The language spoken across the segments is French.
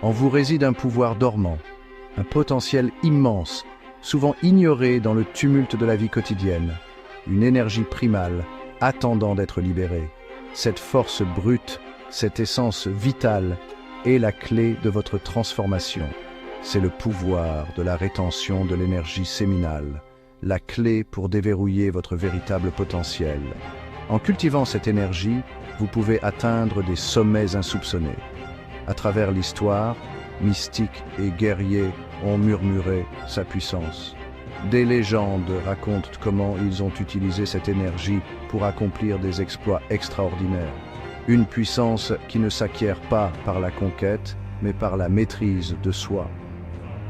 En vous réside un pouvoir dormant, un potentiel immense, souvent ignoré dans le tumulte de la vie quotidienne, une énergie primale attendant d'être libérée. Cette force brute, cette essence vitale est la clé de votre transformation. C'est le pouvoir de la rétention de l'énergie séminale, la clé pour déverrouiller votre véritable potentiel. En cultivant cette énergie, vous pouvez atteindre des sommets insoupçonnés. À travers l'histoire, mystiques et guerriers ont murmuré sa puissance. Des légendes racontent comment ils ont utilisé cette énergie pour accomplir des exploits extraordinaires. Une puissance qui ne s'acquiert pas par la conquête, mais par la maîtrise de soi.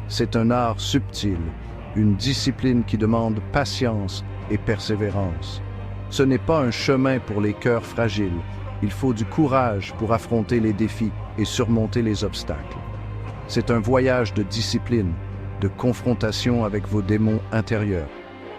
C'est un art subtil, une discipline qui demande patience et persévérance. Ce n'est pas un chemin pour les cœurs fragiles. Il faut du courage pour affronter les défis et surmonter les obstacles. C'est un voyage de discipline, de confrontation avec vos démons intérieurs.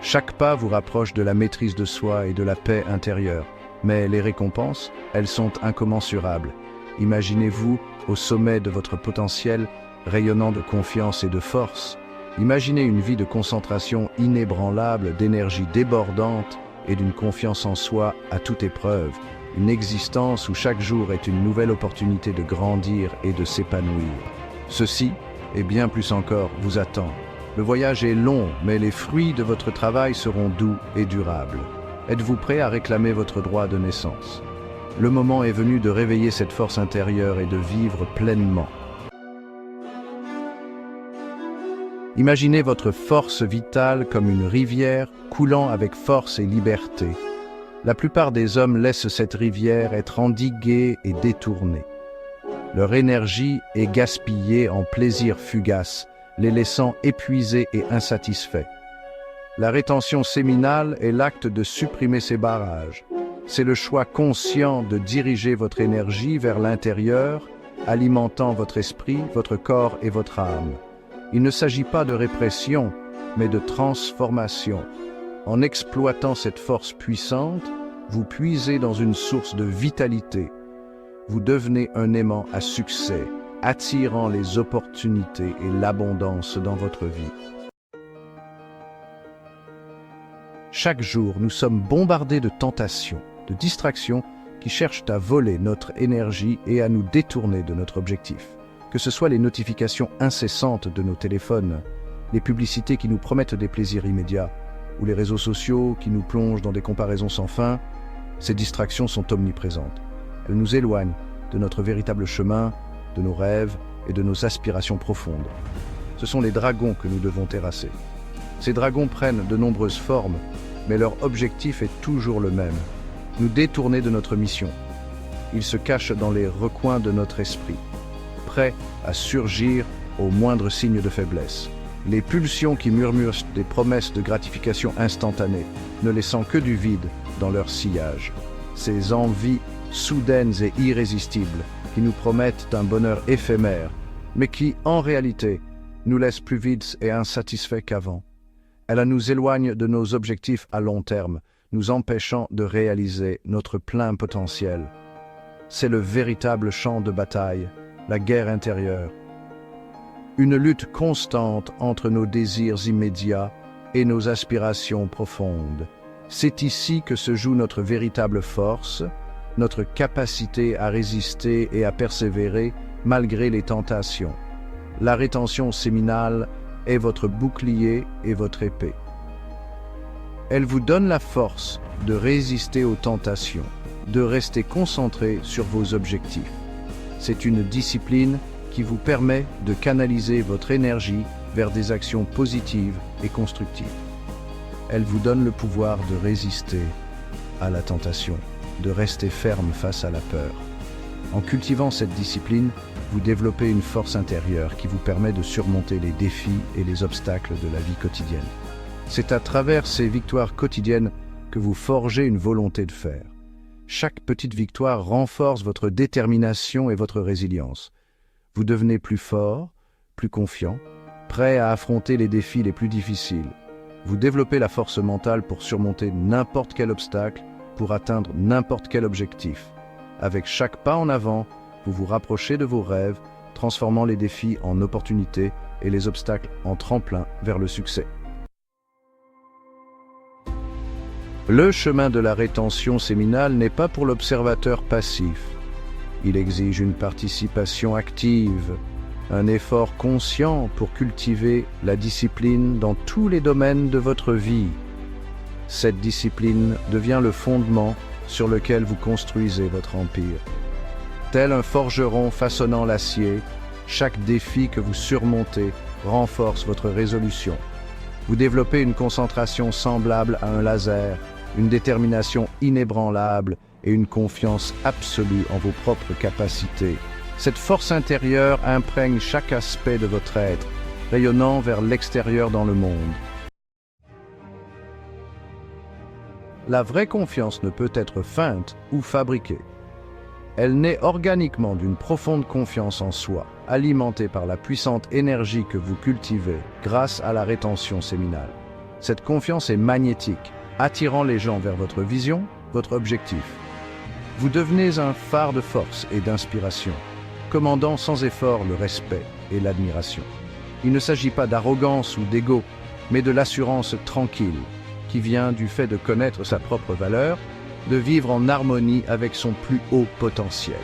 Chaque pas vous rapproche de la maîtrise de soi et de la paix intérieure. Mais les récompenses, elles sont incommensurables. Imaginez-vous au sommet de votre potentiel, rayonnant de confiance et de force. Imaginez une vie de concentration inébranlable, d'énergie débordante et d'une confiance en soi à toute épreuve. Une existence où chaque jour est une nouvelle opportunité de grandir et de s'épanouir. Ceci, et bien plus encore, vous attend. Le voyage est long, mais les fruits de votre travail seront doux et durables. Êtes-vous prêt à réclamer votre droit de naissance? Le moment est venu de réveiller cette force intérieure et de vivre pleinement. Imaginez votre force vitale comme une rivière coulant avec force et liberté. La plupart des hommes laissent cette rivière être endiguée et détournée. Leur énergie est gaspillée en plaisirs fugaces, les laissant épuisés et insatisfaits. La rétention séminale est l'acte de supprimer ces barrages. C'est le choix conscient de diriger votre énergie vers l'intérieur, alimentant votre esprit, votre corps et votre âme. Il ne s'agit pas de répression, mais de transformation. En exploitant cette force puissante, vous puisez dans une source de vitalité. Vous devenez un aimant à succès, attirant les opportunités et l'abondance dans votre vie. Chaque jour, nous sommes bombardés de tentations, de distractions qui cherchent à voler notre énergie et à nous détourner de notre objectif. Que ce soit les notifications incessantes de nos téléphones, les publicités qui nous promettent des plaisirs immédiats, ou les réseaux sociaux qui nous plongent dans des comparaisons sans fin, ces distractions sont omniprésentes. Elles nous éloignent de notre véritable chemin, de nos rêves et de nos aspirations profondes. Ce sont les dragons que nous devons terrasser. Ces dragons prennent de nombreuses formes, mais leur objectif est toujours le même, nous détourner de notre mission. Ils se cachent dans les recoins de notre esprit, prêts à surgir au moindre signe de faiblesse. Les pulsions qui murmurent des promesses de gratification instantanée, ne laissant que du vide dans leur sillage. Ces envies soudaines et irrésistibles qui nous promettent un bonheur éphémère, mais qui, en réalité, nous laissent plus vides et insatisfaits qu'avant. Elles nous éloignent de nos objectifs à long terme, nous empêchant de réaliser notre plein potentiel. C'est le véritable champ de bataille, la guerre intérieure. Une lutte constante entre nos désirs immédiats et nos aspirations profondes. C'est ici que se joue notre véritable force, notre capacité à résister et à persévérer malgré les tentations. La rétention séminale est votre bouclier et votre épée. Elle vous donne la force de résister aux tentations, de rester concentré sur vos objectifs. C'est une discipline qui vous permet de canaliser votre énergie vers des actions positives et constructives. Elle vous donne le pouvoir de résister à la tentation, de rester ferme face à la peur. En cultivant cette discipline, vous développez une force intérieure qui vous permet de surmonter les défis et les obstacles de la vie quotidienne. C'est à travers ces victoires quotidiennes que vous forgez une volonté de faire. Chaque petite victoire renforce votre détermination et votre résilience. Vous devenez plus fort, plus confiant, prêt à affronter les défis les plus difficiles. Vous développez la force mentale pour surmonter n'importe quel obstacle, pour atteindre n'importe quel objectif. Avec chaque pas en avant, Vous vous rapprochez de vos rêves, transformant les défis en opportunités et les obstacles en tremplin vers le succès. Le chemin de la rétention séminale n'est pas pour l'observateur passif. Il exige une participation active, un effort conscient pour cultiver la discipline dans tous les domaines de votre vie. Cette discipline devient le fondement sur lequel vous construisez votre empire. Tel un forgeron façonnant l'acier, chaque défi que vous surmontez renforce votre résolution. Vous développez une concentration semblable à un laser, une détermination inébranlable et une confiance absolue en vos propres capacités. Cette force intérieure imprègne chaque aspect de votre être, rayonnant vers l'extérieur dans le monde. La vraie confiance ne peut être feinte ou fabriquée. Elle naît organiquement d'une profonde confiance en soi, alimentée par la puissante énergie que vous cultivez grâce à la rétention séminale. Cette confiance est magnétique, attirant les gens vers votre vision, votre objectif. Vous devenez un phare de force et d'inspiration, commandant sans effort le respect et l'admiration. Il ne s'agit pas d'arrogance ou d'ego, mais de l'assurance tranquille, qui vient du fait de connaître sa propre valeur, de vivre en harmonie avec son plus haut potentiel.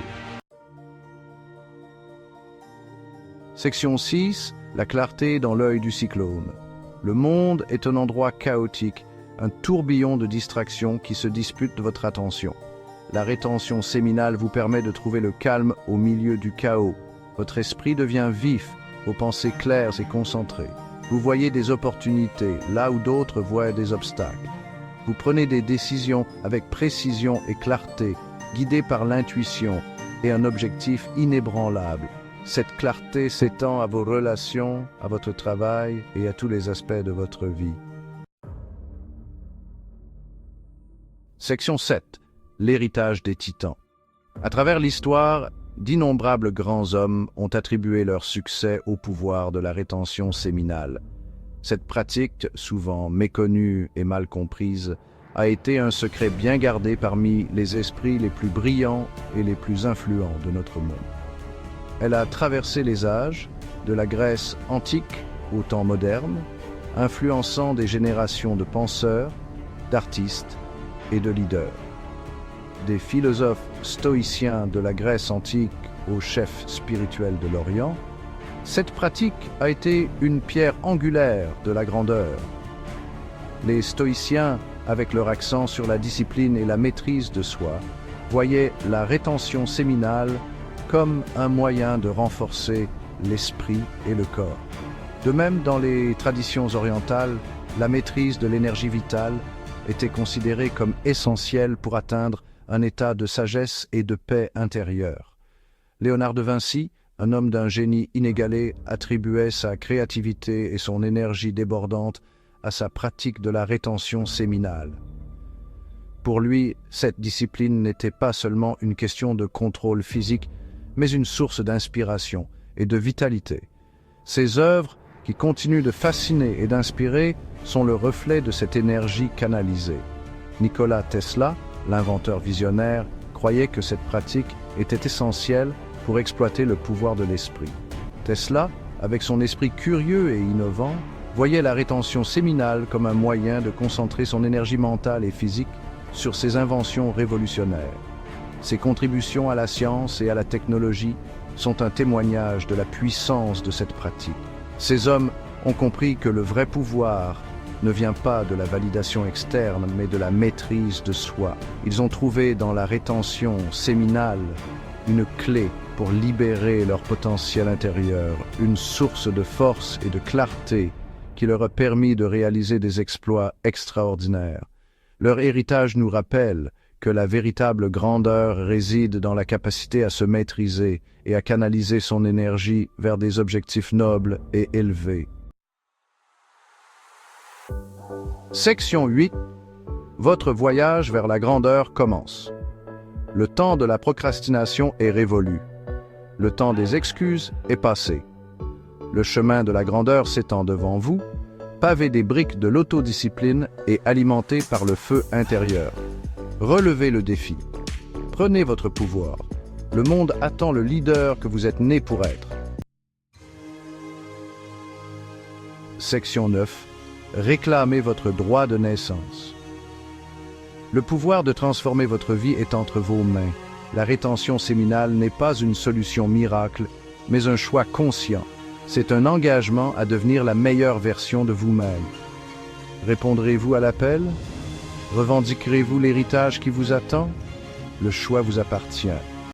Section 6. La clarté dans l'œil du cyclone. Le monde est un endroit chaotique, un tourbillon de distractions qui se disputent votre attention. La rétention séminale vous permet de trouver le calme au milieu du chaos. Votre esprit devient vif, vos pensées claires et concentrées. Vous voyez des opportunités là où d'autres voient des obstacles. Vous prenez des décisions avec précision et clarté, guidées par l'intuition et un objectif inébranlable. Cette clarté s'étend à vos relations, à votre travail et à tous les aspects de votre vie. Section 7. L'héritage des titans. À travers l'histoire, d'innombrables grands hommes ont attribué leur succès au pouvoir de la rétention séminale. Cette pratique, souvent méconnue et mal comprise, a été un secret bien gardé parmi les esprits les plus brillants et les plus influents de notre monde. Elle a traversé les âges, de la Grèce antique au temps moderne, influençant des générations de penseurs, d'artistes et de leaders. Des philosophes stoïciens de la Grèce antique aux chefs spirituels de l'Orient, cette pratique a été une pierre angulaire de la grandeur. Les stoïciens, avec leur accent sur la discipline et la maîtrise de soi, voyaient la rétention séminale comme un moyen de renforcer l'esprit et le corps. De même, dans les traditions orientales, la maîtrise de l'énergie vitale était considérée comme essentielle pour atteindre un état de sagesse et de paix intérieure. Léonard de Vinci, un homme d'un génie inégalé, attribuait sa créativité et son énergie débordante à sa pratique de la rétention séminale. Pour lui, cette discipline n'était pas seulement une question de contrôle physique, mais une source d'inspiration et de vitalité. Ses œuvres, qui continuent de fasciner et d'inspirer, sont le reflet de cette énergie canalisée. Nikola Tesla, l'inventeur visionnaire, croyait que cette pratique était essentielle pour exploiter le pouvoir de l'esprit. Tesla, avec son esprit curieux et innovant, voyait la rétention séminale comme un moyen de concentrer son énergie mentale et physique sur ses inventions révolutionnaires. Ses contributions à la science et à la technologie sont un témoignage de la puissance de cette pratique. Ces hommes ont compris que le vrai pouvoir ne vient pas de la validation externe, mais de la maîtrise de soi. Ils ont trouvé dans la rétention séminale une clé pour libérer leur potentiel intérieur, une source de force et de clarté qui leur a permis de réaliser des exploits extraordinaires. Leur héritage nous rappelle que la véritable grandeur réside dans la capacité à se maîtriser et à canaliser son énergie vers des objectifs nobles et élevés. Section 8. Votre voyage vers la grandeur commence. Le temps de la procrastination est révolu. Le temps des excuses est passé. Le chemin de la grandeur s'étend devant vous, pavé des briques de l'autodiscipline et alimenté par le feu intérieur. Relevez le défi. Prenez votre pouvoir. Le monde attend le leader que vous êtes né pour être. Section 9. Réclamez votre droit de naissance. Le pouvoir de transformer votre vie est entre vos mains. La rétention séminale n'est pas une solution miracle, mais un choix conscient. C'est un engagement à devenir la meilleure version de vous-même. Répondrez-vous à l'appel? Revendiquerez-vous l'héritage qui vous attend? Le choix vous appartient.